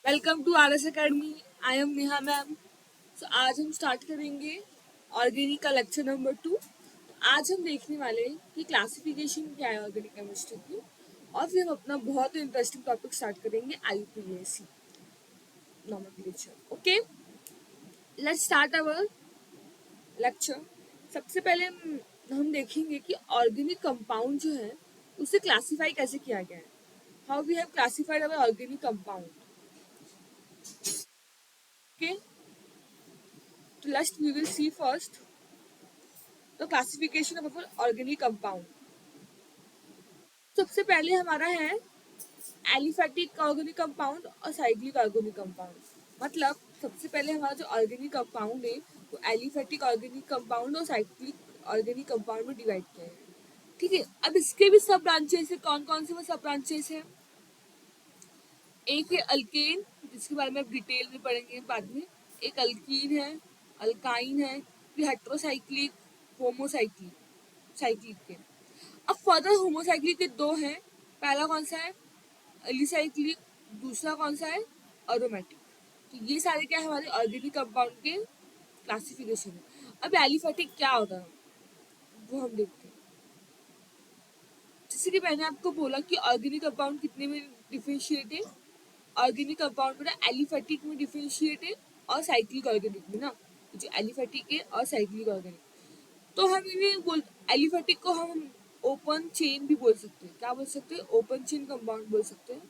Welcome to R S academy. I am Neha ma'am. आज हम start करेंगे ऑर्गेनिक का लेक्चर नंबर 2। आज हम देखने वाले हैं कि क्लासिफिकेशन क्या है ऑर्गेनिक केमिस्ट्री की, और फिर हम अपना बहुत ही इंटरेस्टिंग टॉपिक स्टार्ट करेंगे IUPAC nomenclature. Okay, let's start our lecture. सबसे पहले हम देखेंगे कि ऑर्गेनिक कंपाउंड जो है उसे क्लासीफाई कैसे किया गया है। How we have classified our organic compound. Okay, तो let's we will see first तो क्लासिफिकेशन ऑफ ऑर्गेनिक कंपाउंड। सबसे पहले हमारा है एलिफेटिक ऑर्गेनिक कंपाउंड और साइक्लिक ऑर्गेनिक कंपाउंड। मतलब सबसे पहले हमारा जो ऑर्गेनिक कंपाउंड है वो एलिफेटिक ऑर्गेनिक कंपाउंड और साइक्लिक ऑर्गेनिक कंपाउंड में डिवाइड किया है। ठीक है, अब इसके भी सब ब्रांचेस है। कौन कौन से वो सब ब्रांचेस है? एक है अल्केन, जिसके बारे में आप डिटेल में पढ़ेंगे बाद में। एक अल्कीन है, अल्काइन है, फिर हेट्रोसाइक्लिक, होमोसाइक्लिक, साइक्लिक के। अब फर्दर होमोसाइक्लिक के दो हैं। पहला कौन सा है? एलिसाइक्लिक। दूसरा कौन सा है? एरोमेटिक। तो ये सारे क्या है हमारे ऑर्गेनिक कंपाउंड के क्लासिफिकेशन है। अब एलिफेटिक क्या होता है वो हम देखते हैं। जैसे कि मैंने आपको बोला कि ऑर्गेनिक कंपाउंड कितने में डिफरेंशिएट है। ऑर्गेनिक कंपाउंड में एलिफेटिक में डिफरेंशिएट है और साइक्लिक ऑर्गेनिक में ना, जो एलिफेटिक है और साइक्लिक ऑर्गेनिक। तो हम इन्हें बोल एलिफेटिक को हम ओपन चेन भी बोल सकते हैं। क्या बोल सकते हैं? ओपन चेन कंपाउंड बोल सकते हैं।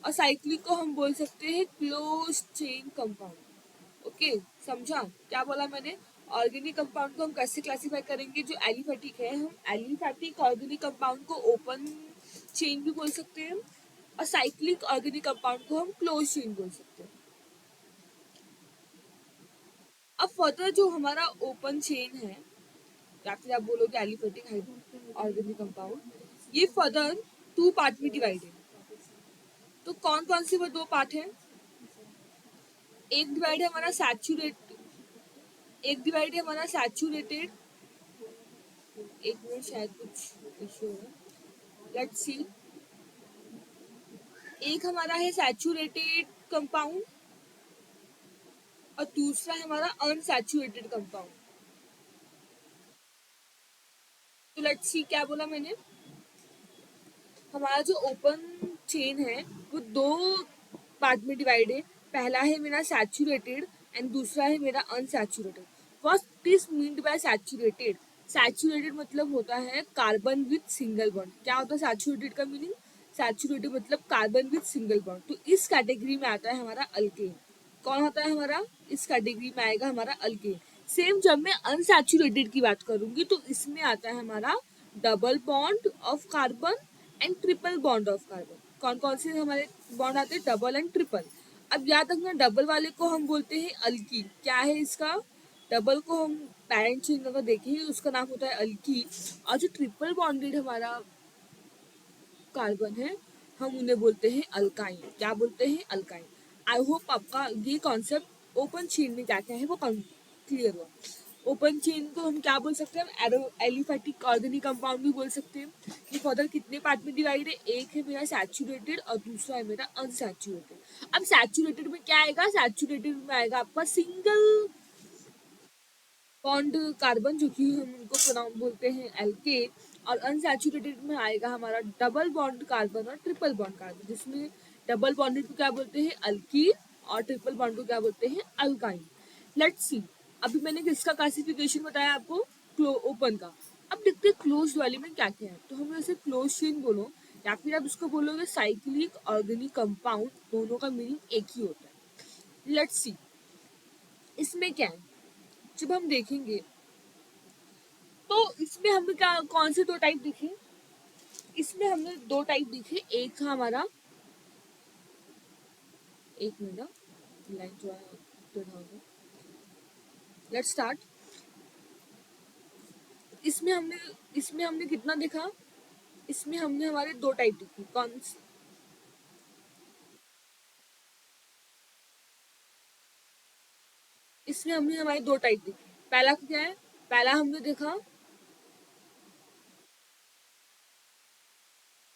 और साइक्लिक को हम बोल सकते हैं क्लोज चेन कंपाउंड। ओके, समझा क्या बोला मैंने? ऑर्गेनिक कंपाउंड को हम कैसे क्लासिफाई करेंगे? जो एलिफेटिक है, हम एलिफेटिक ऑर्गेनिक कंपाउंड को ओपन चेन भी बोल सकते हैं और साइक्लिक ऑर्गेनिक कंपाउंड को हम क्लोज चेन बोल सकते हैं। अब फर्दर जो हमारा ओपन चेन है, या फिर आप बोलोगे एलिफेटिक ऑर्गेनिक कंपाउंड, ये फर्दर 2 पार्ट में डिवाइड है। तो कौन कौन से वो 2 पार्ट है? एक डिवाइड है हमारा सैचुरेट, एक डिवाइड है हमारा सैचुरेटेड। एक मिनट, शायद कुछ इश्यू है, लेट्स सी। एक हमारा है सैचुरेटेड कंपाउंड और दूसरा है हमारा अनसैचुरेटेड कंपाउंड। तो लेट्स सी क्या बोला मैंने। हमारा जो ओपन चेन है वो 2 पार्ट में डिवाइड है। पहला है मेरा सैचुरेटेड एंड दूसरा है मेरा unsaturated. What is meant by saturated? Saturated मतलब होता है कार्बन विथ सिंगल बॉन्ड। क्या होता है सैचुरेटेड का मीनिंग? सैचुरेटेड मतलब कार्बन विथ सिंगल बॉन्ड। तो इस कैटेगरी में आता है हमारा अल्केन। कौन होता है हमारा? इस कैटेगरी में आएगा हमारा अल्केन। सेम जब मैं अनसैचुरेटेड की बात करूंगी तो इसमें आता है हमारा double bond of carbon and triple bond of carbon. कौन कौन से हमारे बॉन्ड आते हैं? Double and triple. अब याद रखना, डबल वाले को हम बोलते हैं अल्कीन। क्या है इसका? डबल को हम पैरेंट चेन अगर देखें उसका नाम होता है अल्कीन, और जो ट्रिपल बॉन्डेड हमारा कार्बन है हम उन्हें बोलते हैं अल्काइन। क्या बोलते हैं? अल्काइन। आई होप आपका ये कॉन्सेप्ट ओपन चेन में क्या क्या है वो क्लियर हुआ। ओपन चेन को हम क्या बोल सकते हैं? एलिफेटिक ऑर्गेनिक कंपाउंड भी बोल सकते हैं। ये फर्दर कितने पार्ट में डिवाइड है? एक है मेरा सैचुरेटेड और दूसरा है मेरा अनसैचुरेटेड। अब सैचुरेटेड में क्या आएगा? सैचुरेटेड में आएगा आपका सिंगल बॉन्ड कार्बन, जो कि हम उनको प्रोनाउन बोलते हैं एल्केन। और अनसैचुरेटेड में आएगा हमारा डबल बॉन्ड कार्बन और ट्रिपल बॉन्ड कार्बन, जिसमें डबल बॉन्डेड को क्या बोलते हैं? अल्कीन, और ट्रिपल बॉन्ड को क्या बोलते हैं? अल्काइन। लेट्स सी, अभी मैंने किसका क्लासिफिकेशन बताया आपको? ओपन का। अब देखते हैं क्लोज वाले में क्या क्या है। तो हम इसे क्लोज चेन बोलो या फिर आप इसको बोलोगे साइक्लिक ऑर्गेनिक कंपाउंड, दोनों का मीनिंग एक ही होता है। लेट्स सी इसमें क्या है। जब हम देखेंगे तो इसमें हमें क्या कौन से 2 टाइप दिखे? इसमें हमने 2 टाइप दिखे। एक था हमारा, एक मिनट, लाइन जो है लेट्स स्टार्ट। इसमें हमने कितना देखा? इसमें हमने हमारे 2 टाइप दिखे। कौन सी? इसमें हमने हमारे 2 टाइप दिखे। पहला क्या है? पहला हमने देखा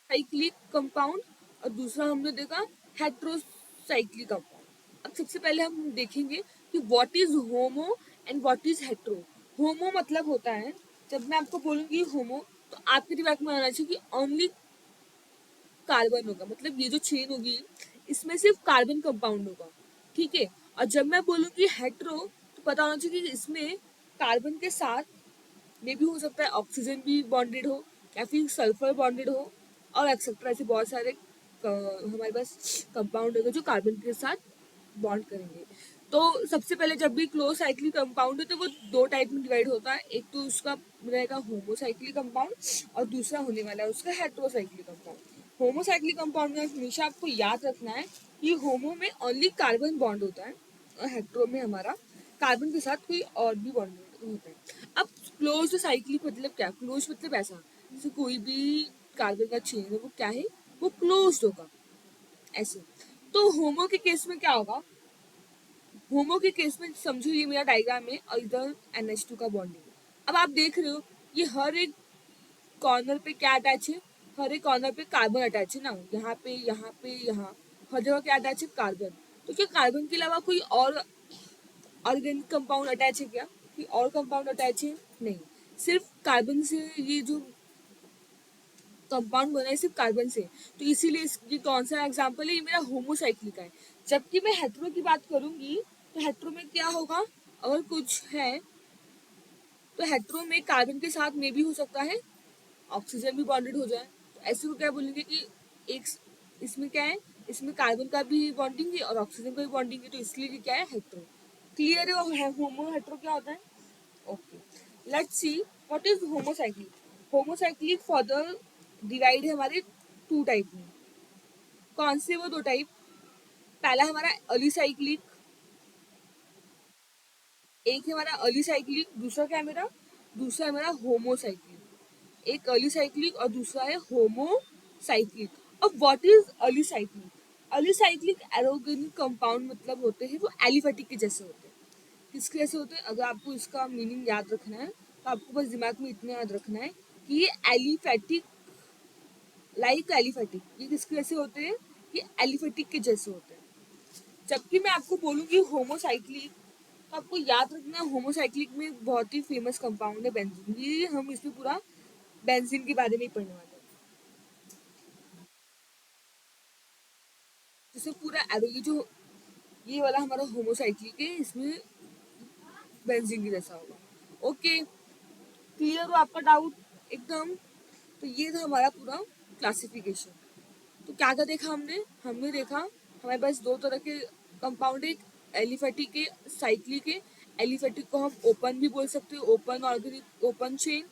साइक्लिक कंपाउंड और दूसरा हमने देखा हेट्रोसाइक्लिक कंपाउंड। अब सबसे पहले हम देखेंगे कि what is homo and what is hetero. Homo मतलब होता है, जब मैं आपको बोलूंगी होमो तो आपके दिमाग में आना चाहिए कि ओनली कार्बन होगा, मतलब ये जो चेन होगी इसमें सिर्फ कार्बन कंपाउंड होगा, ठीक है। और जब मैं बोलूंगी हेट्रो तो पता होना चाहिए कि इसमें कार्बन के साथ में भी हो सकता है ऑक्सीजन भी बॉन्डेड हो या फिर सल्फर बॉन्डेड हो और एक्सेट्रा, ऐसे बहुत सारे हमारे पास कंपाउंड होगा जो कार्बन के साथ बॉन्ड करेंगे। तो सबसे पहले जब भी क्लोज साइक्लिक कंपाउंड है तो वो दो टाइप में डिवाइड होता है, एक तो उसका रहेगा होमोसाइक्लिक कंपाउंड और दूसरा होने वाला है उसका हेट्रोसाइक्लिक कंपाउंड। होमोसाइक्लिक कंपाउंड में हमेशा आपको याद रखना है कि होमो में ओनली कार्बन बॉन्ड होता है और हेट्रो में हमारा कार्बन के साथ कोई और भी बॉन्ड होता है। अब क्लोज साइक्लिक मतलब क्या, क्लोज मतलब ऐसा जैसे कोई भी कार्बन का चेन है वो क्या है, वो क्लोज होगा ऐसे। तो होमो के केस में क्या होगा, होमो के केस में समझो ये मेरा डायग्राम है और इधर NH2 का बॉन्डिंग है। अब आप देख रहे हो ये हर एक कॉर्नर पे क्या अटैच है, हर एक कॉर्नर पे कार्बन अटैच है ना, यहाँ पे यहाँ पे यहाँ हर जगह क्या अटैच है, कार्बन। तो क्या कार्बन के अलावा कोई और ऑर्गेनिक कंपाउंड अटैच है क्या, कोई और कंपाउंड अटैच है, नहीं, सिर्फ कार्बन से ये जो कंपाउंड बना है सिर्फ कार्बन से। तो इसीलिए ये कौन सा एग्जाम्पल है, ये मेरा होमोसाइक्लिक है। जबकि मैं हेट्रो की बात करूंगी तो हेट्रो में क्या होगा, अगर कुछ है तो हेट्रो में कार्बन के साथ में भी हो सकता है ऑक्सीजन भी बॉन्डेड हो जाए, तो ऐसे को क्या बोलेंगे कि एक इसमें क्या है, इसमें कार्बन का भी बॉन्डिंग है और ऑक्सीजन का भी बॉन्डिंग है, तो इसलिए ये क्या है, हेट्रो। क्लियर है, और होमो हेट्रो क्या होता है। Okay, let's see what is homocyclic. Homocyclic further divide है हमारे टू टाइप में। कौन से वो दो टाइप, पहला हमारा अलीसाइक्लिक, एक है हमारा अलीसाइक्लिक, दूसरा क्या है मेरा, दूसरा है मेरा होमोसाइक्लिक। एक अलीसाइक्लिक और दूसरा है होमोसाइक्लिक। अब व्हाट इज अलीसाइक्लिक, अलीसाइक्लिक एरोगेनिक कंपाउंड मतलब होते हैं वो एलिफेटिक के जैसे होते हैं। किसके जैसे होते हैं, अगर आपको इसका मीनिंग याद रखना है तो आपको बस दिमाग में इतना याद रखना है कि ये एलिफेटिक, लाइक एलिफेटिक, ये किसके जैसे होते हैं, ये एलिफेटिक के जैसे होते हैं। जबकि मैं आपको बोलूंगी होमोसाइक्लिक तो आपको याद रखना है होमोसाइक्लिक में बहुत ही फेमस कंपाउंड है बेंजीन, ये हम इसमें पूरा बेंजीन के बारे में ही पढ़ने वाले हैं। जैसे पूरा एरो ये जो ये वाला हमारा होमोसाइक्लिक है, इसमें बेंजीन की जैसा होगा। ओके, क्लियर हो आपका डाउट एकदम। तो ये था हमारा पूरा क्लासिफिकेशन। तो क्या क्या देखा हमने, हमने देखा हमारे पास दो तरह के कंपाउंड है, एक एलिफेटिक है, साइक्लिक है। एलिफेटिक को हम ओपन भी बोल सकते हैं, open organic open chain.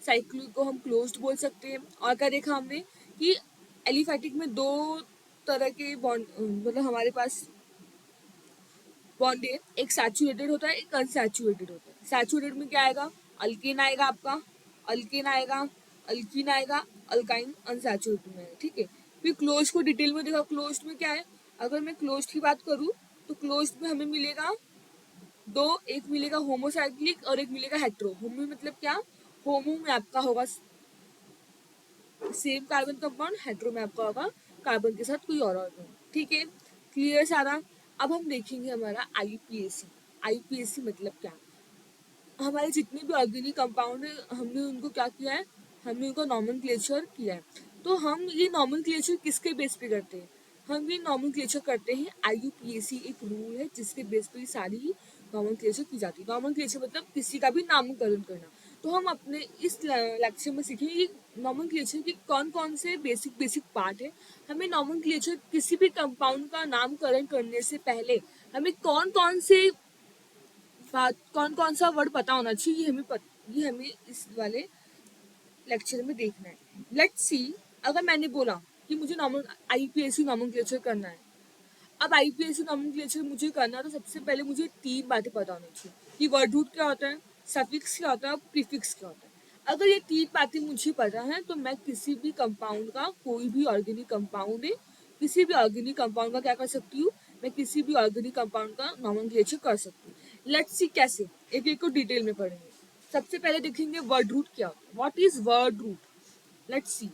Cyclic को हम क्लोज्ड बोल सकते हैं। और क्या देखा हमने कि एलिफेटिक में दो तरह के बॉन्ड, मतलब हमारे पास बॉन्ड है, एक सैचुरेटेड होता है एक अनसैचुरेटेड होता है। सैचुरेटेड में क्या आएगा, अल्केन आएगा आपका, अल्केन आएगा, अल्कीन आएगा, अल्काइन अनसैचुरेटेड में आएगा, ठीक है। फिर क्लोज को डिटेल में देखा, क्लोज में क्या है, अगर मैं क्लोज की बात करूँ तो क्लोज में हमें मिलेगा दो, एक मिलेगा होमोसाइक्लिक और एक मिलेगा हेट्रो। होमो मतलब क्या, होमो में आपका होगा सेम कार्बन कंपाउंड, हेट्रो में आपका होगा कार्बन के साथ कोई और ऑर्गन, ठीक है। क्लियर सारा। अब हम देखेंगे हमारा आईपीएसी। आईपीएसी मतलब क्या, हमारे जितने भी ऑर्गेनिक कंपाउंड है हमने उनको क्या किया है, हमने उनका नॉमेनक्लेचर किया है। तो हम ये नॉमेनक्लेचर किसके बेस पे करते हैं, हम ये नॉमेनक्लेचर करते हैं, आईयूपीएसी एक रूल है जिसके बेस पे सारी नॉमेनक्लेचर की जाती है। नॉमेनक्लेचर मतलब किसी का भी नामकरण करना। तो हम अपने इस लेक्चर में सीखेंगे नॉमेनक्लेचर की कौन कौन से बेसिक बेसिक पार्ट है। हमें नॉमेनक्लेचर किसी भी कंपाउंड का नामकरण करने से पहले हमें कौन कौन से बात, कौन कौन सा वर्ड पता होना चाहिए, ये हमें इस वाले लेक्चर में देखना है। लेट्स सी, अगर मैंने बोला कि मुझे आईपीएससी नॉमेनक्लेचर करना है, अब आईपीएससी नॉमेनक्लेचर मुझे करना है तो सबसे पहले मुझे तीन बातें पता होनी चाहिए कि वर्ड रूट क्या होता है, सफिक्स क्या होता है और प्रीफिक्स क्या होता है। अगर ये तीन बातें मुझे पता है तो मैं किसी भी कंपाउंड का, कोई भी ऑर्गेनिक कंपाउंड है, किसी भी ऑर्गेनिक कंपाउंड का क्या कर सकती हूँ, मैं किसी भी ऑर्गेनिक कंपाउंड का नॉमेनक्लेचर कर सकती हूँ। लेट्स सी कैसे, एक एक को डिटेल में पढ़ेंगे। सबसे पहले देखेंगे वर्ड रूट क्या होता है, what is word root. Let's see,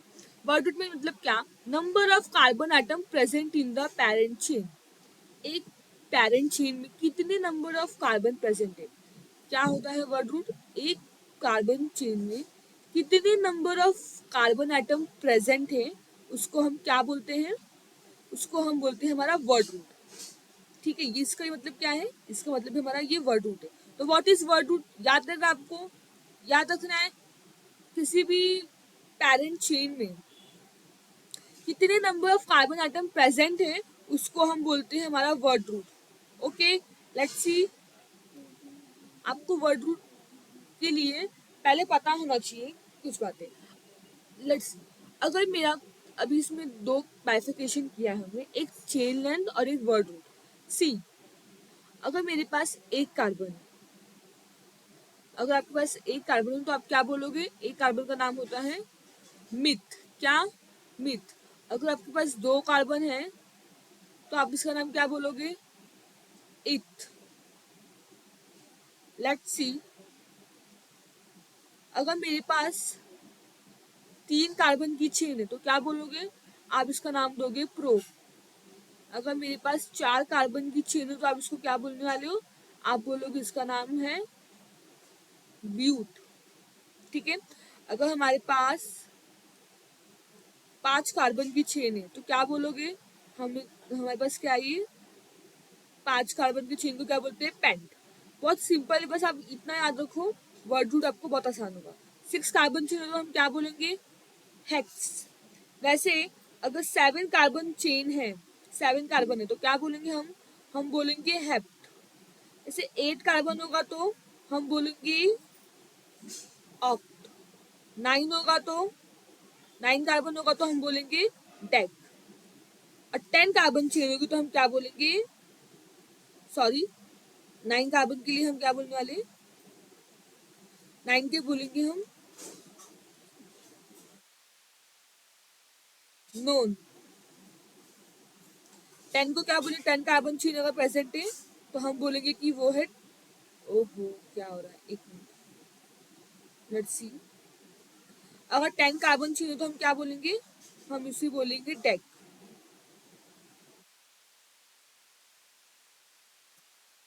word root में मतलब क्या, number of carbon atom present in the parent chain. एक पेरेंट चेन में कितने नंबर ऑफ कार्बन प्रेजेंट है। क्या होता है वर्ड रूट, एक कार्बन चेन में कितने number of carbon atom present है, उसको हम क्या बोलते हैं, उसको हम बोलते हैं हमारा वर्ड रूट। ठीक है, ये इसका मतलब क्या है, इसका मतलब हमारा ये वर्ड रूट है। तो व्हाट इज वर्ड रूट, याद रखना आपको, याद रखना है किसी भी पेरेंट चेन में कितने number of carbon atom present है, उसको हम बोलते हैं हमारा word root. Okay, let's see. आपको वर्ड रूट के लिए पहले पता होना चाहिए कुछ बातें। लेट्स, अगर मेरा अभी इसमें दो बाइफिकेशन किया है हमने, एक चेन लेंथ और एक वर्ड रूट। सी, अगर मेरे पास एक कार्बन है, अगर आपके पास एक कार्बन है तो आप क्या बोलोगे, एक कार्बन का नाम होता है मिथ। क्या, मिथ। अगर आपके पास दो कार्बन है तो आप इसका नाम क्या बोलोगे, इथ। लेट्स सी, अगर मेरे पास तीन कार्बन की चेन है तो क्या बोलोगे, आप इसका नाम दोगे प्रो। अगर मेरे पास चार कार्बन की चेन है तो आप इसको क्या बोलने वाले हो, आप बोलोगे इसका नाम है ब्यूट। ठीक है, अगर हमारे पास पांच कार्बन की चेन है तो क्या बोलोगे, हम हमारे पास क्या है ये पांच कार्बन की चेन को क्या बोलते हैं, पेंट। बहुत सिंपल है, बस आप इतना याद रखो, वर्ड रूट आपको बहुत आसान होगा। सिक्स कार्बन चेन है तो हम क्या बोलेंगे, हेक्स। वैसे अगर सेवन कार्बन चेन है, सेवन कार्बन है तो क्या बोलेंगे हम बोलेंगे हेप्ट। जैसे एट कार्बन होगा तो हम बोलेंगे ऑक्ट। नाइन होगा तो, नाइन कार्बन होगा तो हम बोलेंगे डेक। और टेन कार्बन चेन होगी तो हम क्या बोलेंगे, सॉरी, नाइन कार्बन के लिए हम क्या बोलने वाले, नाइन के बोलेंगे हम नोन। टेन को क्या बोले, टेन कार्बन चेन अगर प्रेजेंट है तो हम बोलेंगे कि वो है, ओहो क्या हो रहा है, एक मिनट, लेट्स सी। अगर टेन कार्बन चेन है तो हम क्या बोलेंगे, हम इसे बोलेंगे डेक।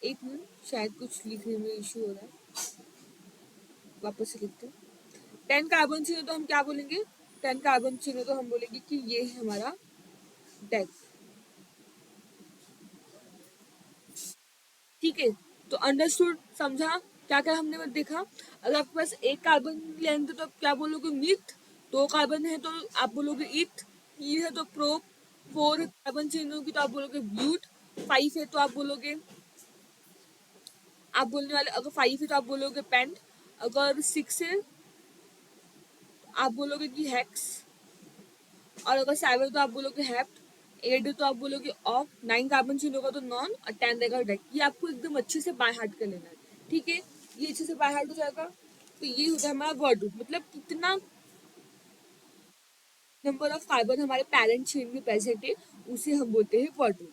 एक मिनट, शायद कुछ लिखने में इशू हो रहा है, वापस से लिखते हैं। टेन कार्बन चेन है तो हम क्या बोलेंगे, टेन कार्बन चेन है तो हम बोलेंगे कि ये है हमारा डेक। ठीक है, तो अंडरस्टूड, समझा क्या क्या हमने मत देखा। अगर आपके पास एक कार्बन लेंथ है तो आप क्या बोलोगे, मिथ। दो कार्बन है तो आप बोलोगे इथ। तीन है तो प्रो। फोर कार्बन चेन होगी तो आप बोलोगे ब्यूट। फाइव है तो आप बोलोगे, आप बोलने वाले, अगर फाइव है तो आप बोलोगे पेंट। अगर सिक्स है आप बोलोगे कि हेक्स। और अगर सेवन तो आप बोलोगे हेप्ट। एट तो आप बोलोगे ऑफ। नाइन कार्बन चेन होगा तो नॉन। और टेन रहेगा डेक। ये आपको एकदम अच्छे से बाय हार्ट कर लेना है। ठीक है, ये अच्छे से बाय हार्ट हो जाएगा। तो ये होता है हमारा वर्ड रूट, मतलब कितना नंबर ऑफ कार्बन हमारे पेरेंट चेन में प्रेजेंट है, उसे हम बोलते हैं वर्ड रूट।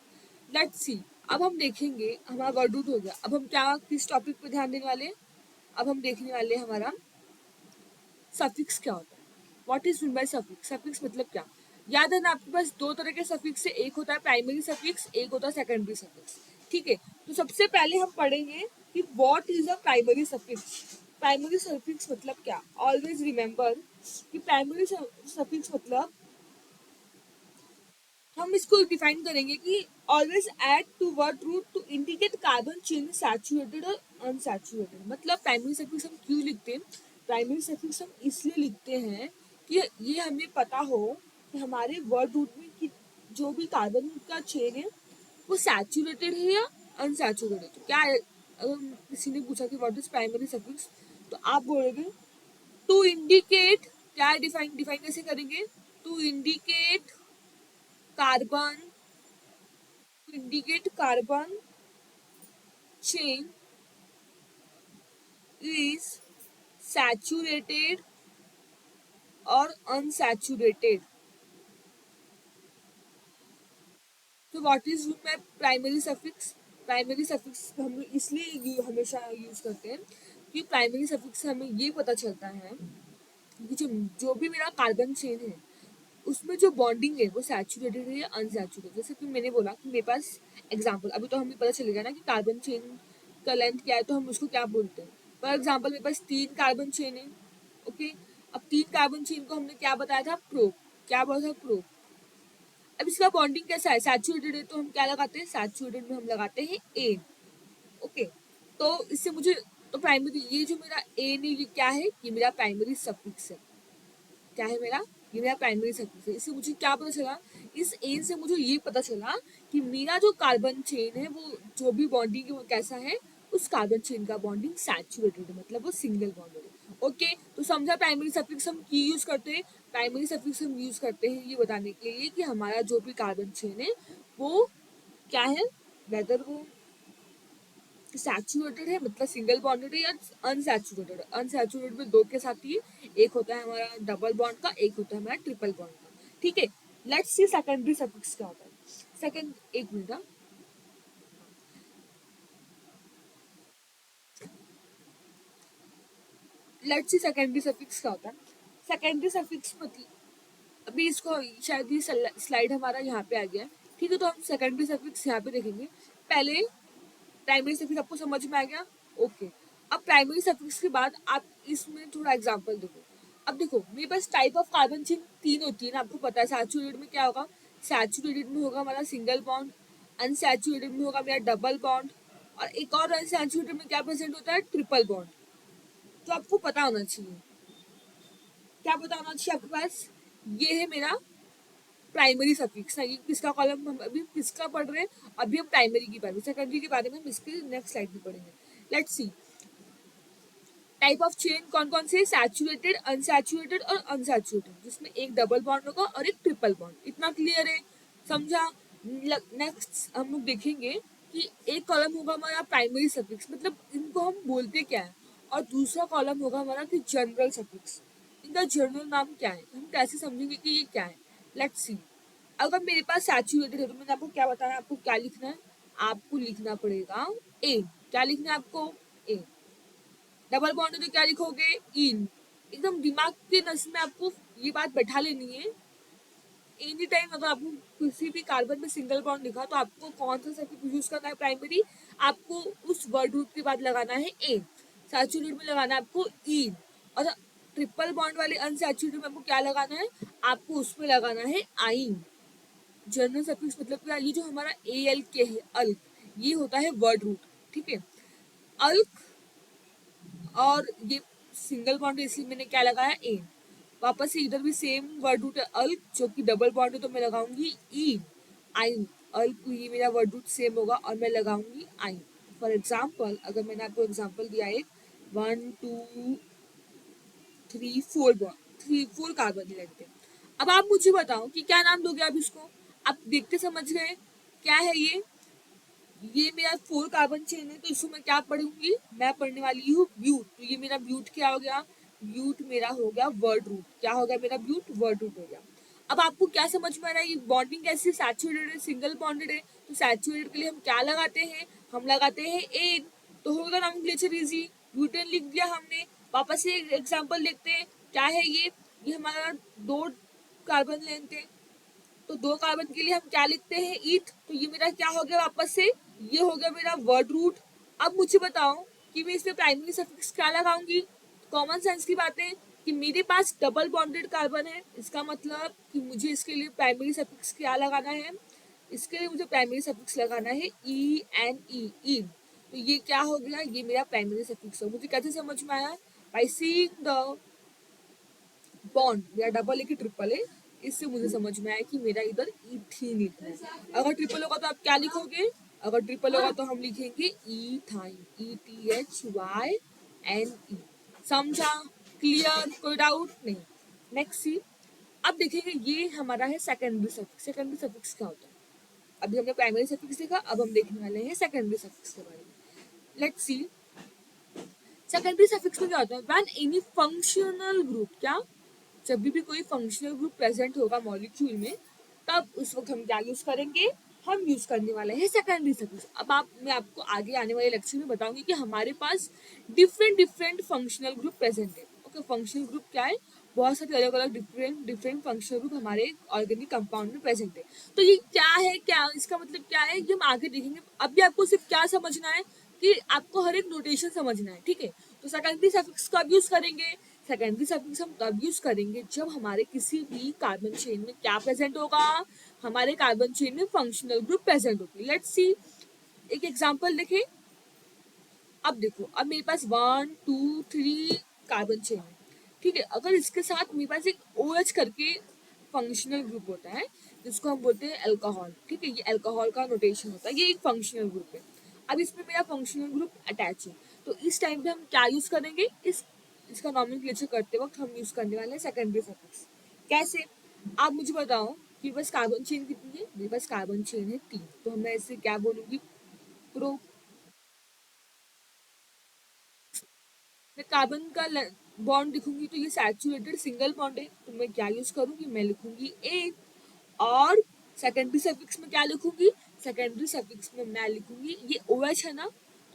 लेट्स सी, अब हम देखेंगे हमारा वर्ड रूट हो गया। अब हम क्या किस टॉपिक पे ध्यान देने वाले हैं, अब हम देखने वाले हैं हमारा सफिक्स क्या होता है। What is mean by suffix, suffix मतलब क्या। याद है ना, आपके पास दो तरह के सफिक्स है, एक होता है प्राइमरी सफिक्स, एक होता है सेकेंडरी सफिक्स। ठीक है, तो सबसे पहले हम पढ़ेंगे कि what is a primary suffix. Primary suffix मतलब क्या, ऑलवेज रिमेंबर कि प्राइमरी सफिक्स मतलब, हम इसको डिफाइन करेंगे कि always add to word root to indicate carbon chain saturated और अनसैचुरेटेड। मतलब प्राइमरी सफिक्स हम क्यों लिखते हैं, प्राइमरी सफिक्स हम इसलिए लिखते हैं कि ये हमें पता हो कि हमारे वर्ड रूट में कि जो भी कार्बन का चेन है वो सैचुरेटेड है या अनसैचुरेटेड है। तो क्या है, अगर किसी ने पूछा कि व्हाट इज प्राइमरी सफिक्स, तो आप बोलोगे टू इंडिकेट, क्या डिफाइन डिफाइन कैसे करेंगे, to indicate carbon, to indicate carbon chain is saturated or unsaturated. तो what is my primary suffix, primary suffix हम लोग इसलिए हमेशा यूज करते हैं कि प्राइमरी सफिक्स से हमें ये पता चलता है कि जो जो भी मेरा कार्बन चेन है उसमें जो बॉन्डिंग है वो सैचुरेटेड है या अनसैचुरेटेड। जैसे कि मैंने बोला कि मेरे पास एग्जांपल, अभी तो हमें पता चलेगा ना कि कार्बन चेन का लेंथ क्या है, तो हम उसको क्या बोलते हैं। फॉर एग्जांपल मेरे पास 3 कार्बन चेन है, ओके। अब 3 कार्बन चेन को हमने क्या बताया था, प्रोप, क्या बोला था, प्रोप। अब इसका बॉन्डिंग कैसा है, सैचुरेटेड है, तो हम क्या लगाते हैं, सैचुरेटेड में हम लगाते हैं एन, ओके। तो इससे मुझे, तो प्राइमरी, ये जो मेरा एन है ये क्या है, ये मेरा प्राइमरी सफिक्स है। क्या है मेरा, ये मेरा प्राइमरी सफिक्स है। इससे मुझे क्या पता चला, इस एन से मुझे ये पता चला कि मेरा जो कार्बन चेन है वो जो भी बॉन्डिंग है वो कैसा है, उस कार्बन चेन का बॉन्डिंग सैचुरेटेड है, मतलब वो सिंगल बॉन्डेड है, ओके। तो समझा प्राइमरी सफिक्स हम की यूज करते हैं। प्राइमरी सफिक्स हम यूज करते हैं ये बताने के लिए कि हमारा जो भी कार्बन चेन है वो क्या है, वेदर वो सैचुरेटेड है मतलब सिंगल बॉन्डेड है या अनसैचुरेटेड। अनसैचुरेटेड में दो के साथ ही, एक होता है हमारा डबल बॉन्ड का, एक होता है हमारा ट्रिपल बॉन्ड का, ठीक है। लेट्स सी सेकेंडरी सफिक्स क्या होता है। सेकंड, एक minute, let's see secondary suffix क्या होता है। सेकेंडरी सफिक्स मतलब, अभी इसको शायद ये स्लाइड हमारा यहाँ पे आ गया है, ठीक है। तो हम सेकेंडरी सफिक्स यहाँ पे देखेंगे। पहले प्राइमरी सफिक्स आपको समझ में आ गया, ओके। अब प्राइमरी सफिक्स के बाद आप इसमें थोड़ा एग्जांपल देखो। अब देखो मेरे पास टाइप ऑफ कार्बन चेन 3 होती है ना, आपको पता है। सैचुरेटेड में क्या होगा, सैचुरेटेड में होगा हमारा सिंगल बॉन्ड, अनसैचुरेटेड में होगा मेरा डबल बॉन्ड, और एक और अनसैचुरेटेड में क्या प्रेजेंट होता है, ट्रिपल बॉन्ड। तो आपको पता होना चाहिए, क्या पता होना चाहिए आपके पास, ये है मेरा प्राइमरी सफिक्स ना। ये किसका कॉलम, हम अभी किसका पढ़ रहे हैं, अभी हम प्राइमरी की बारे में, सेकेंडरी के बारे में हम इसके नेक्स्ट स्लाइड में पढ़ेंगे। Let's see type of chain कौन कौन से, सैचुरेटेड, अनसैचुरेटेड और अनसैचुरेटेड, जिसमें एक डबल बॉन्ड होगा और एक ट्रिपल बॉन्ड। इतना क्लियर है, समझा। नेक्स्ट हम लोग देखेंगे कि एक कॉलम होगा हमारा प्राइमरी सफिक्स, मतलब इनको हम बोलते क्या है, और दूसरा कॉलम होगा हमारा कि जनरल सफिक्स, इनका जनरल नाम क्या है, हम कैसे समझेंगे कि ये क्या है। लेट्स सी, अगर मेरे पास सैचुरेटेड है तो मैंने आपको क्या बताया, आपको क्या लिखना है, आपको लिखना पड़ेगा ए। क्या लिखना है आपको, ए। डबल बॉन्ड है तो क्या लिखोगे, इन। एकदम दिमाग के नस में आपको ये बात बैठा लेनी है। एनी टाइम अगर आपको किसी भी कार्बन में सिंगल बॉन्ड लिखा तो आपको कौन सा सफिक्स यूज करना है, प्राइमरी, आपको उस वर्ड रूट के बाद लगाना है ए। सैचुरेटेड में लगाना है आपको इन, और ट्रिपल बॉन्ड वाले अनसैचुरेटेड में आपको क्या लगाना है, आपको उसमें लगाना है आइन। जनरल सफिक्स मतलब क्या, ये जो हमारा ए एल के है, अल्क, ये होता है वर्ड रूट, ठीक है। अल्क, और ये सिंगल बॉन्ड है इसलिए मैंने क्या लगाया, ए। वापस से इधर भी सेम वर्ड रूट है अल्क, जो कि डबल बॉन्ड है तो मैं लगाऊंगी ई, आइन। अल्क, ये मेरा वर्ड रूट सेम होगा और मैं लगाऊंगी आइन। फॉर एग्जाम्पल, अगर मैंने आपको एग्जाम्पल दिया है 1 2 3 4 बॉन्ड, 4 कार्बन लेते हैं। अब आप मुझे बताओ कि क्या नाम दोगे आप इसको, आप देखते समझ गए क्या है ये मेरा 4 कार्बन चेन है, तो इसको मैं क्या पढ़ूंगी, मैं पढ़ने वाली हूँ ब्यूट। तो ये मेरा ब्यूट क्या हो गया, ब्यूट मेरा हो गया वर्ड रूट। क्या हो गया मेरा ब्यूट, वर्ड रूट हो गया। अब आपको क्या समझ में आ रहा है, ये बॉन्डिंग कैसी, सैचुरेटेड है, सिंगल बॉन्डेड है, तो सैचुरेटेड के लिए हम क्या लगाते हैं, हम लगाते हैं एन। तो होगा नॉमेनक्लेचर इजी, ब्यूटेन लिख दिया हमने। वापस से एग्जाम्पल देखते हैं, क्या है ये हमारा 2 कार्बन लेंथ है, तो 2 कार्बन के लिए हम क्या लिखते हैं, ईथ। तो ये मेरा क्या हो गया, वापस से ये हो गया मेरा वर्ड रूट। अब मुझे बताओ कि मैं इसमें प्राइमरी सफिक्स क्या लगाऊंगी। कॉमन सेंस की बात है कि मेरे पास डबल बॉन्डेड कार्बन है, इसका मतलब कि मुझे इसके लिए प्राइमरी सफिक्स क्या लगाना है, इसके लिए मुझे प्राइमरी सफिक्स लगाना है ई एन ई, इन। तो ये क्या हो गया, ये मेरा प्राइमरी सफिक्स हो। मुझे कैसे समझ में आया, बाय सीइंग द बॉन्ड, मेरा डबल है कि ट्रिपल है, इससे मुझे समझ में आया कि मेरा इधर इथीन लिखना है। अगर ट्रिपल होगा तो आप क्या लिखोगे, अगर ट्रिपल होगा तो हम लिखेंगे इथाइन, ETHYNE। समझा, क्लियर, कोई डाउट नहीं। नेक्स्ट सी, अब देखेंगे ये हमारा है सेकेंडरी सफिक्स। सेकेंडरी सफिक्स क्या होता है, अभी हमने प्राइमरी सफिक्स देखा, अब हम देखने वाले हैं सेकेंडरी सफिक्स के बारे में। लेट्स सी सेकेंडरी सफिक्स में क्या होता है, व्हेन एनी फंक्शनल ग्रुप, क्या, जब भी कोई फंक्शनल ग्रुप प्रेजेंट होगा मॉलिक्यूल में, तब उस वक्त हम क्या यूज करेंगे, हम यूज करने वाले हैं सेकेंडरी सफिक्स। अब मैं आपको आगे आने वाले लेक्चर में बताऊंगी कि हमारे पास different different functional group present है, ओके। फंक्शनल ग्रुप क्या है, बहुत सारे अलग अलग डिफरेंट डिफरेंट फंक्शनल ग्रुप हमारे ऑर्गेनिक कंपाउंड में प्रेजेंट है। तो ये क्या है, क्या इसका मतलब क्या है, ये हम आगे देखेंगे। अभी आपको सिर्फ क्या समझना है कि आपको हर एक नोटेशन समझना है, ठीक है। तो सेकेंडरी सफिक्स कब यूज करेंगे? सेकेंडरी सफिक्स हम तब यूज करेंगे जब हमारे किसी भी कार्बन चेन में क्या प्रेजेंट होगा, हमारे कार्बन चेन में फंक्शनल ग्रुप प्रेजेंट होगी। लेट्स सी, एक एग्जांपल देखें। अब देखो, अब मेरे पास 1 2 3 कार्बन चेन है, ठीक है। अगर इसके साथ मेरे पास एक OH करके फंक्शनल ग्रुप होता है जिसको हम बोलते हैं अल्कोहल, ठीक है। ये अल्कोहल का नोटेशन होता है, ये एक फंक्शनल ग्रुप है। अब इसमें मेरा फंक्शनल ग्रुप अटैच है, तो इस टाइम पे हम क्या यूज करेंगे, इसका नॉमेनक्लेचर करते वक्त हम यूज करने वाले हैं सेकेंडरी सफिक्स। कैसे? आप मुझे बताओ कि बस कार्बन चेन कितनी है? मेरे पास कार्बन चेन है 3, तो मैं इसे क्या बोलूंगी, प्रो। मैं कार्बन का बॉन्ड लिखूंगी तो ये सैचुरेटेड सिंगल बॉन्ड है, तो मैं क्या यूज करूंगी, मैं लिखूंगी ए। और सेकेंडरी सफिक्स में क्या लिखूंगी, सेकेंडरी सफिक्स में मैं लिखूंगी ये OH है ना।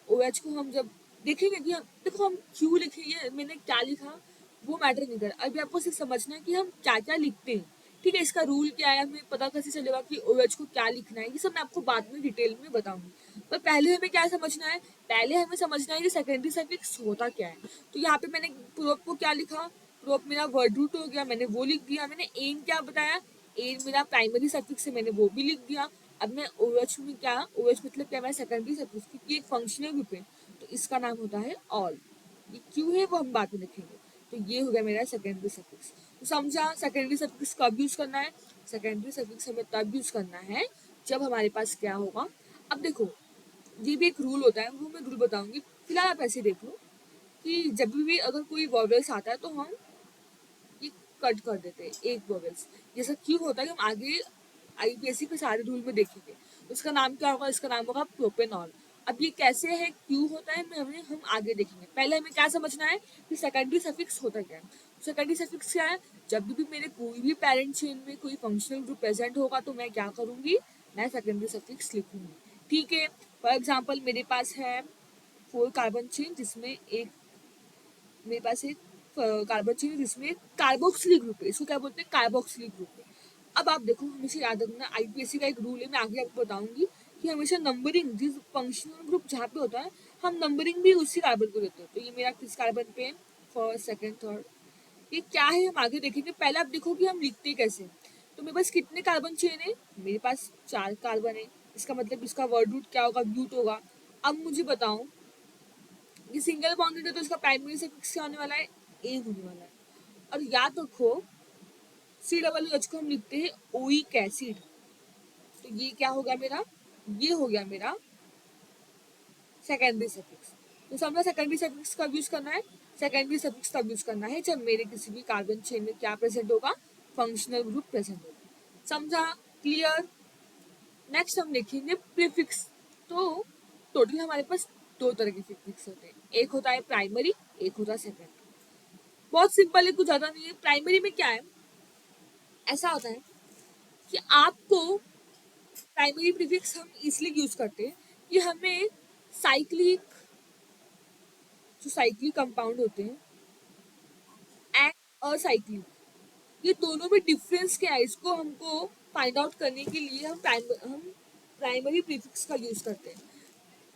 OH को हम जब देखेंगे कि हम देखो हम क्यों लिखे, ये मैंने क्या लिखा वो मैटर नहीं कर। अभी आपको सिर्फ समझना है कि हम क्या क्या लिखते हैं, ठीक है। इसका रूल क्या है, हमें पता कैसे चलेगा कि OH को क्या लिखना है, ये सब मैं आपको बाद में डिटेल में बताऊंगी। पर पहले हमें क्या समझना है, पहले हमें समझना है कि सेकेंडरी सफिक्स होता क्या है। तो यहाँ पे मैंने प्रोप को क्या लिखा, प्रोप मेरा वर्ड रूट हो गया, मैंने वो लिख दिया। मैंने एन क्या बताया, एन मेरा प्राइमरी सफिक्स है, मैंने वो भी लिख दिया। अब मैं OH में क्या, OH मतलब क्या, मेरा सेकेंडरी सफिक्स, क्योंकि एक फंक्शनल ग्रुप है तो इसका नाम होता है ऑल। ये क्यों है वो हम बाद में देखेंगे। तो ये हो गया मेरा सेकेंडरी सफिक्स। तो समझा सेकेंडरी सफिक्स कब यूज करना है। सेकेंडरी सफिक्स हमें तब यूज करना है जब हमारे पास क्या होगा। अब देखो, ये भी एक रूल होता है, वो मैं रूल बताऊंगी। फिलहाल आप ऐसे देख लो कि जब भी अगर कोई वॉवेल्स आता है तो हम ये कट कर देते हैं एक वॉवेल्स। जैसा क्यों होता है कि हम आगे IUPAC के सारे रूल में देखेंगे। उसका नाम क्या होगा, इसका नाम होगा प्रोपेनॉल। अब ये कैसे है, क्यों होता है, मैं हमें हम आगे देखेंगे। पहले हमें क्या समझना है कि सेकेंडरी सफिक्स होता क्या है। सेकेंडरी सफिक्स क्या है, जब भी मेरे कोई भी पेरेंट चेन में कोई फंक्शनल ग्रुप प्रेजेंट होगा तो मैं क्या करूंगी, मैं सेकेंडरी सफिक्स लिखूंगी, ठीक है। फॉर एग्जाम्पल मेरे पास है 4 कार्बन चेन जिसमें एक, मेरे पास एक कार्बन चेन जिसमें कार्बोक्सिलिक ग्रुप है, इसको क्या बोलते हैं, कार्बोक्सिलिक ग्रुप है। अब आप देखो, हमेशा याद रखना IUPAC का एक रूल है, मैं आगे आपको बताऊंगी कि हमेशा नंबरिंग जिस फंक्शनल ग्रुप जहाँ पे होता है हम नंबरिंग भी उसी कार्बन को देते हैं। तो ये मेरा किस कार्बन पे, फर्स्ट सेकंड थर्ड, ये क्या है हम आगे देखेंगे। पहले आप देखो कि हम लिखते कैसे। तो मेरे पास कितने कार्बन चेन है, मेरे पास 4 कार्बन है, इसका मतलब इसका वर्ड रूट क्या होगा, ब्यूट होगा। अब मुझे बताओ, ये सिंगल बॉन्डेड है तो इसका प्राइमरी सफिक्स क्या होने वाला है, ए होने वाला है। और याद रखो COOH को हम लिखते हैं ओइक एसिड। तो ये क्या हो गया मेरा, ये हो गया मेरा सेकेंडरी सफिक्स। तो समझा सेकेंडरी सफिक्स कब यूज करना है, सेकेंडरी सफिक्स तब यूज करना है जब मेरे किसी भी कार्बन चेन में क्या प्रेजेंट होगा, फंक्शनल ग्रुप प्रेजेंट होगा। समझा, क्लियर। नेक्स्ट हम देखेंगे प्रीफिक्स। तो टोटल हमारे पास 2 तरह के प्रीफिक्स होते हैं, एक होता है प्राइमरी, एक होता है सेकेंडरी। बहुत सिंपल है, कुछ ज्यादा नहीं है। प्राइमरी में क्या है, ऐसा होता है कि आपको प्राइमरी प्रीफिक्स हम इसलिए यूज करते हैं कि हमें साइक्लिक, जो साइक्लिक कंपाउंड होते हैं एंड असाइक्लिक, ये दोनों में डिफरेंस क्या है इसको हमको फाइंड आउट करने के लिए हम प्राइमरी प्रीफिक्स का यूज करते हैं।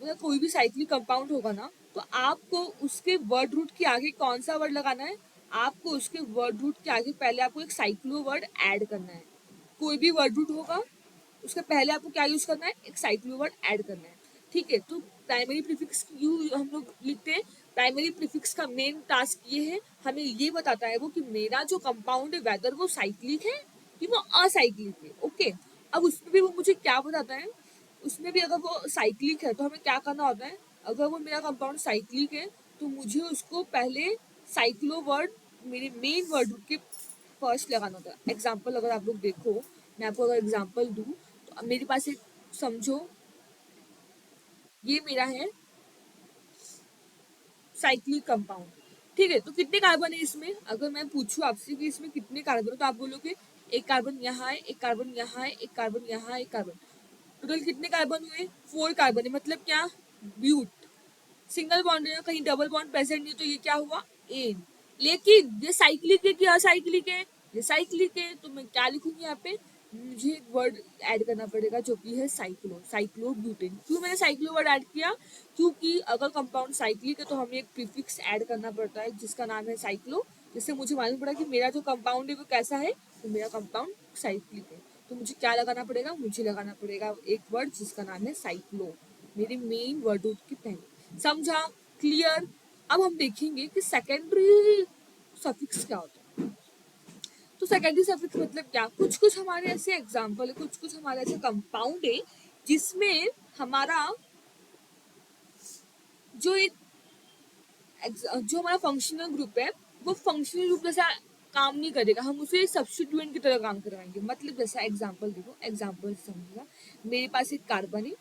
मतलब कोई भी साइक्लिक कंपाउंड होगा ना, तो आपको उसके वर्ड रूट के आगे कौन सा वर्ड लगाना है, आपको उसके वर्ड रूट के आगे पहले आपको एक साइक्लो वर्ड ऐड करना है। कोई भी वर्ड रूट होगा उसके पहले आपको क्या यूज करना है, एक साइक्लो वर्ड ऐड करना है, ठीक है। तो प्राइमरी प्रीफिक्स क्यों हम लोग लिखते हैं, प्राइमरी प्रीफिक्स का मेन टास्क ये है, हमें ये बताता है वो कि मेरा जो कंपाउंड है वेदर वो साइक्लिक है कि वो असाइक्लिक है, ओके। अब उसमें भी वो मुझे क्या बताता है, उसमें भी अगर वो साइक्लिक है तो हमें क्या करना होता है, अगर वो मेरा कंपाउंड साइक्लिक है तो मुझे उसको पहले साइक्लो वर्ड मेरे मेन वर्ड के फर्स्ट लगाना होता है। एग्जाम्पल अगर आप लोग देखो, मैं आपको अगर एग्जाम्पल दूँ तो अब मेरे पास एक, समझो ये मेरा है साइक्लिक कंपाउंड, ठीक है। तो कितने कार्बन है इसमें, अगर मैं पूछूं आपसे कि इसमें कितने कार्बन है तो आप बोलोगे एक कार्बन यहाँ है, एक कार्बन यहाँ है, एक कार्बन यहाँ है, एक कार्बन। टोटल कितने कार्बन हुए, 4 कार्बन है। मतलब क्या, ब्यूट। सिंगल बॉन्ड है, कहीं डबल बॉन्ड प्रेजेंट नहीं, तो ये क्या हुआ, एन। लेकिन ये साइक्लिक है कि असाइक्लिक है, ये साइक्लिक है, तो मैं क्या लिखूंगी यहाँ पे, मुझे एक वर्ड ऐड करना पड़ेगा जो कि है साइक्लो, साइक्लोब्यूटेन। क्यों मैंने साइक्लो वर्ड ऐड किया, क्योंकि अगर कंपाउंड साइक्लिक है तो हमें एक प्रीफिक्स ऐड करना पड़ता है जिसका नाम है साइक्लो, जिससे मुझे मालूम पड़ा कि मेरा जो कंपाउंड है वो कैसा है, तो मेरा कंपाउंड साइक्लिक है। तो मुझे क्या लगाना पड़ेगा, मुझे लगाना पड़ेगा एक वर्ड जिसका नाम है साइक्लो, मेरे मेन वर्ड की पहले। समझा? क्लियर? अब हम देखेंगे कि सेकेंडरी सफिक्स क्या होता है। तो सेकेंडरी सफिक्स मतलब क्या, कुछ कुछ हमारे ऐसे एग्जाम्पल है, कुछ कुछ हमारे ऐसे कंपाउंड है जिसमें हमारा जो एक जो हमारा फंक्शनल ग्रुप है वो फंक्शनल ग्रुप जैसा काम नहीं करेगा, हम उसे सब्स्टिट्यूएंट की तरह काम करवाएंगे। मतलब जैसा एग्जाम्पल देखो, एग्जाम्पल समझिएगा, मेरे पास एक कार्बन है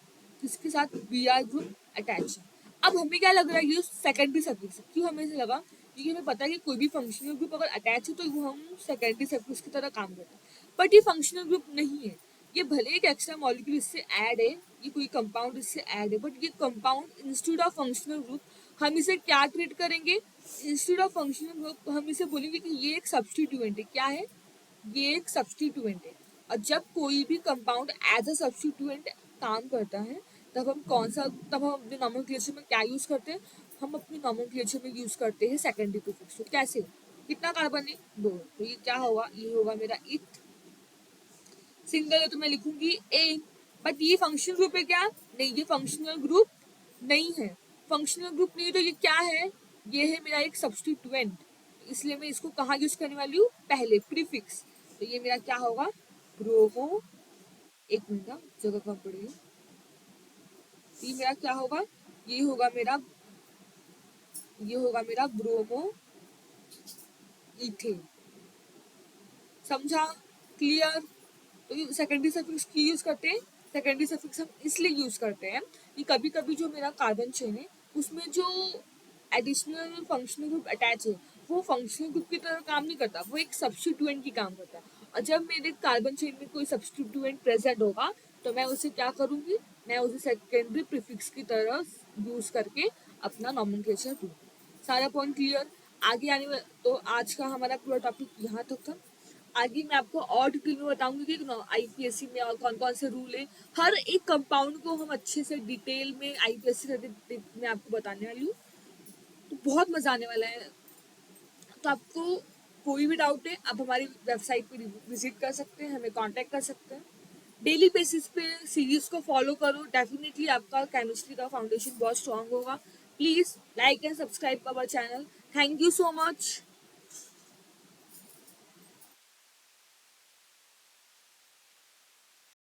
जिसके साथ बी आर ग्रुप अटैच है। अब हमें क्या लग रहा है, ये सेकेंडरी सफिक्स है। क्यों हमें ऐसे लगा, क्योंकि हमें पता है कि कोई भी फंक्शनल ग्रुप अगर अटैच है तो वो हम सेकेंडरी सफिक्स की तरह काम करते हैं। बट ये फंक्शनल ग्रुप नहीं है, ये भले एक एक्स्ट्रा मॉलिक्यूल इससे ऐड है, ये कोई कंपाउंड इससे ऐड है, बट ये compound instead of functional group हम इसे क्या ट्रीट करेंगे, इंस्टेड ऑफ फंक्शनल ग्रुप हम इसे बोलेंगे कि ये एक सब्स्टिट्यूएंट है। क्या है, ये एक सब्स्टिट्यूएंट है। और जब कोई भी कंपाउंड एज अ सब्स्टिट्यूएंट काम करता है तब हम कौन सा, तब हम अपने नॉमेनक्लेचर में क्या यूज करते हैं, हम अपने नॉमेनक्लेचर में यूज करते हैं सेकेंडरी प्रीफिक्स। तो कैसे, कितना कार्बन है, दो, तो ये क्या होगा, ये होगा मेरा इथ। सिंगल है तो मैं लिखूंगी ए। बट ये फंक्शनल ग्रुप है क्या, नहीं, ये फंक्शनल ग्रुप नहीं है। फंक्शनल ग्रुप नहीं है तो ये क्या है, ये है मेरा एक सब्स्टिट्यूएंट, इसलिए मैं इसको कहाँ यूज करने वाली हूँ, पहले प्रीफिक्स। तो ये मेरा क्या होगा, ब्रोमो, एक मिनट ना, जगह कम पड़ी है। ये मेरा क्या होगा, ये होगा मेरा, ये होगा मेरा ब्रोमो इथेन। समझा? क्लियर? तो ये सेकेंडरी सफिक्स क्यों यूज करते हैं, सेकेंडरी सफिक्स हम इसलिए यूज करते हैं कि कभी कभी जो मेरा कार्बन चेन है उसमें जो एडिशनल फंक्शनल ग्रुप अटैच है वो फंक्शनल ग्रुप की तरह काम नहीं करता, वो एक सब्स्टिट्यूएंट की काम करता है। और जब मेरे कार्बन चेन में कोई सब्स्टिट्यूएंट प्रेजेंट होगा तो मैं उसे क्या करूंगी, मैं उसे सेकेंडरी प्रीफिक्स की तरह यूज करके अपना नॉमेनक्लेचर दूंगी। सारा पॉइंट क्लियर? आगे आने में तो आज का हमारा पूरा टॉपिक यहाँ तक था। आगे मैं आपको और डिटेल में बताऊंगी कि आईपीएससी में और कौन कौन से रूल है, हर एक कंपाउंड को हम अच्छे से डिटेल में आईपीएससी में आपको बताने वाली हूँ। तो बहुत मजा आने वाला है। तो आपको कोई भी डाउट है आप हमारी वेबसाइट पे विजिट कर सकते हैं, हमें कांटेक्ट कर सकते हैं। डेली बेसिस पे सीरीज को फॉलो करो, डेफिनेटली आपका केमिस्ट्री का फाउंडेशन बहुत स्ट्रांग होगा। Please like and subscribe our channel. Thank you so much.